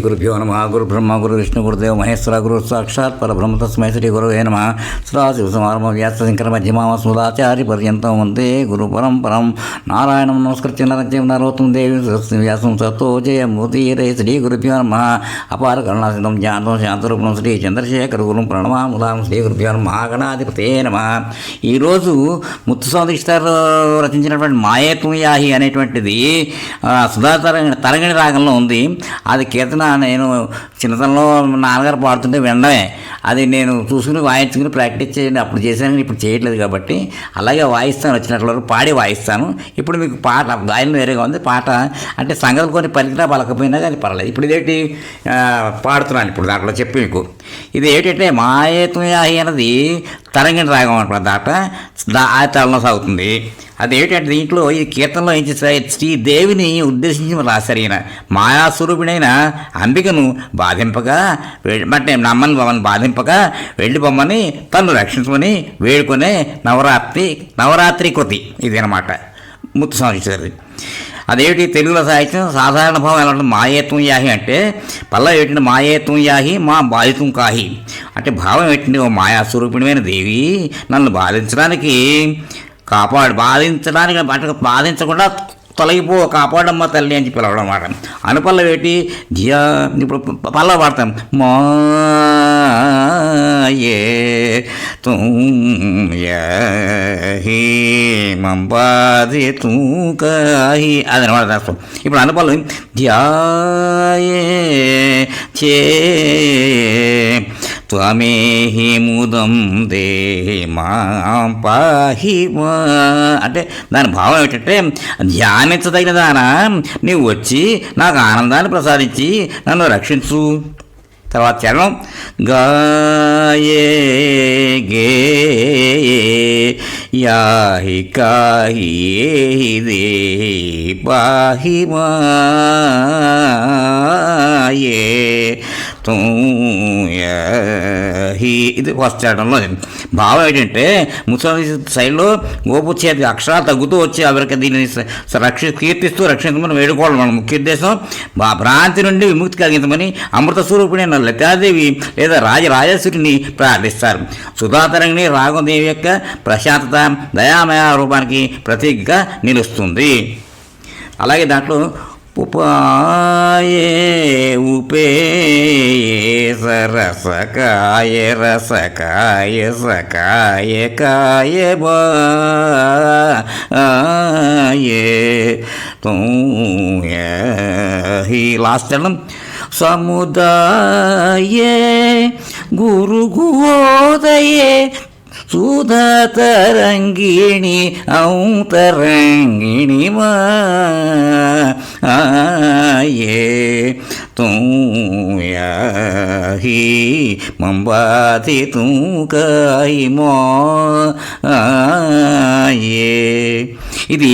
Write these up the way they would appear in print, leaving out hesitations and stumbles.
గురుభ్యో నమ. గురు బ్రహ్మ గురు విష్ణు గురుదేవ మహేశ్వర గురు సాక్షాత్ పరబ్రహ్మ తస్మై శ్రీ గురవే నమ. సదాశివసమారంభ వ్యాసశంకర మధ్యమామస్మదాచార్య పర్యంతం వందే గురు పరంపరం. నారాయణం నమస్కృత్య నరత్యం నరోత్తం దేవి వ్యాసం సతో జయమూర్తిరే. శ్రీ గురుభ్యో నమ. అపార కరుణాసిద్ధం జ్ఞానం శాంతరూపణం శ్రీ చంద్రశేఖర గురు ప్రణమాముదాం. శ్రీ గురుభ్యో నమ. మహాగణాధిపతే నమ. ఈరోజు ముత్తుస్వామి దీక్షితారు రచించినటువంటి మాయేతుయాహి అనేటువంటిది సుధా తరంగిణి రాగంలో ఉంది. అది కీర్తన నేను చిన్నతనంలో నాన్నగారు పాడుతుంటే వినడమే. అది నేను చూసుకుని వాయించుకుని ప్రాక్టీస్ చేయండి అప్పుడు చేశాను, ఇప్పుడు చేయట్లేదు. కాబట్టి అలాగే వాయిస్తాను, వచ్చినట్ల వరకు పాడి వాయిస్తాను. ఇప్పుడు మీకు పాట గాయనం వేరేగా ఉంది. పాట అంటే సంగతులు కొన్ని పలికినా పలకపోయినా కానీ పర్లేదు. ఇప్పుడు ఇదేంటి పాడుతున్నాను ఇప్పుడు దాంట్లో చెప్పి మీకు. ఇది ఏంటంటే మాయేతుయాహి అన్నది తరంగిణి రాగం అంటారు. ఆ తాళంలో సాగుతుంది. అదేంటంటే దీంట్లో ఈ కీర్తనలో ఏం చేస్తారు, శ్రీదేవిని ఉద్దేశించి రాశారు. ఈయన మాయాస్వరూపిణైన అంబికను బాధింపగా అంటే నమ్మని బొమ్మని బాధింపగా వెళ్ళి బొమ్మని తను రక్షించమని వేడుకొనే నవరాత్రి కృతి ఇది అనమాట ముత్తుస్వామి. అదేమిటి తెలుగులో సాహిత్యం సాధారణ భావం ఎలా ఉంటుంది, మాయేత్వం యాహి అంటే పల్లవి ఏంటంటే మాయేత్వం యాహి మా బాధితం కాహి అంటే భావం ఏంటంటే ఓ మాయాస్వరూపిణమైన దేవి నన్ను బాధించడానికి బాధించకుండా తొలగిపో కాపాడమ్మ తల్లి అని చెప్పి పిలవడం అన్నమాట. అనుపల్లవి ఏంటి జియా ఇప్పుడు పల్లవి పాడతాం మాయే తుహి మంబాది తూకాహి అది అనమాట రాస్తాం. ఇప్పుడు అనుపల్లవి ధ్యాయే చే త్వమేహి ముదం దే మాం పాహి అంటే దాని భావం ఏమిటంటే ధ్యానించదగిన దానా నీవు వచ్చి నాకు ఆనందాన్ని ప్రసాదించి నన్ను రక్షించు. తర్వాత చరణం గాయే గే యాహి కాహి దే పాహి మాయే తూయహి ఇది ఫస్ట్ చరణంలో. భావం ఏంటంటే ముస్లిం సైడ్లో గోపుచ్చేది అక్షరాలు తగ్గుతూ వచ్చి ఎవరికి దీన్ని కీర్తిస్తూ రక్షించమని వేడుకోవడం మన ముఖ్య ఉద్దేశం. భ్రాంతి నుండి విముక్తి కలిగించమని అమృత స్వరూపిణి లలితాదేవి లేదా రాజరాజేశ్వరిని ప్రార్థిస్తారు. సుధాతరంగిణి రాఘవదేవి యొక్క ప్రశాంతత దయామయ రూపానికి ప్రతీకగా నిలుస్తుంది. అలాగే దాంట్లో ఉపాయే ఉపే రసకాయ రసకాయ సకాయ కాయ బాయే తూయహి. లాస్ట్ చరణం సముదాయే గురు గోదయే సుధాతరంగిణి ఔతరంగిణి మాయే తూయహి మంబాతి తూకాయి మాయే. ఇది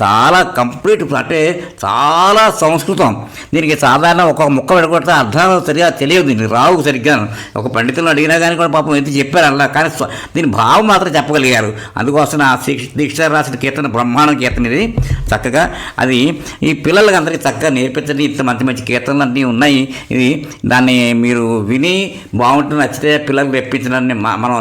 చాలా కంప్లీట్ అంటే చాలా సంస్కృతం. దీనికి సాధారణ ఒక ముక్క పెడగొడితే అర్థాలు సరిగా తెలియదు, దీనికి రావు సరిగ్గా. ఒక పండితులను అడిగినా కానీ కూడా పాపం ఎంత చెప్పారు అలా, కానీ దీని భావం మాత్రం చెప్పగలిగారు. అందుకోసం ఆ దీక్ష రాసిన కీర్తన బ్రహ్మాండం కీర్తన ఇది. చక్కగా అది ఈ పిల్లలకి అందరికీ చక్కగా నేర్పించండి. ఇంత మంచి మంచి కీర్తనలు అన్నీ ఉన్నాయి. ఇది దాన్ని మీరు విని బాగుంటుంది, నచ్చితే పిల్లలకు తెప్పించడాన్ని మనం